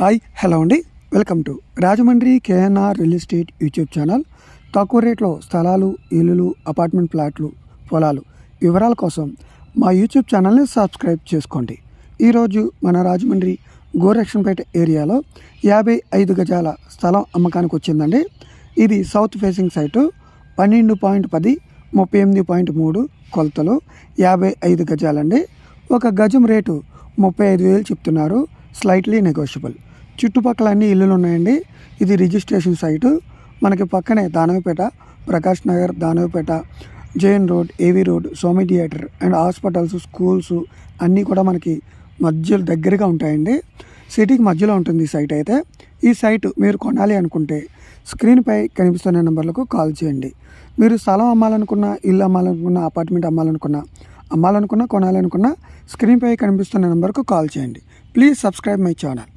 Hi hello అండి, welcome to Rajahmundry KNR real estate YouTube channel. తక్కువ రేట్లో స్థలాలు, ఇల్లులు, అపార్ట్మెంట్ ప్లాట్లు, పొలాలు వివరాల కోసం మా యూట్యూబ్ ఛానల్ని సబ్స్క్రైబ్ చేసుకోండి. ఈరోజు మన రాజమండ్రి గోరక్షన్పేట ఏరియాలో 55 గజాల స్థలం అమ్మకానికి వచ్చిందండి. ఇది సౌత్ ఫేసింగ్ సైటు, 12.10 38.3 కొలతలు, 55 గజాలండి. ఒక గజం రేటు 35,000 చెప్తున్నారు, స్లైట్లీ నెగోషియబుల్. చుట్టుపక్కల అన్ని ఇల్లులు ఉన్నాయండి. ఇది రిజిస్ట్రేషన్ సైటు. మనకి పక్కనే Danavapeta, Prakash Nagar, Danavapeta, Jain road, AV road, Somi theatre and hospitals, schools అన్నీ కూడా మనకి మధ్యలో దగ్గరగా ఉంటాయండి. సిటీకి మధ్యలో ఉంటుంది ఈ సైట్ అయితే. ఈ సైటు మీరు కొనాలి అనుకుంటే స్క్రీన్పై కనిపిస్తున్న నెంబర్లకు కాల్ చేయండి. మీరు స్థలం అమ్మాలనుకున్నా, ఇల్లు అమ్మాలనుకున్నా, అపార్ట్మెంట్ అమ్మాలనుకున్నా, కొనాలనుకున్నా స్క్రీన్పై కనిపిస్తున్న నెంబర్కు కాల్ చేయండి. Please subscribe my channel.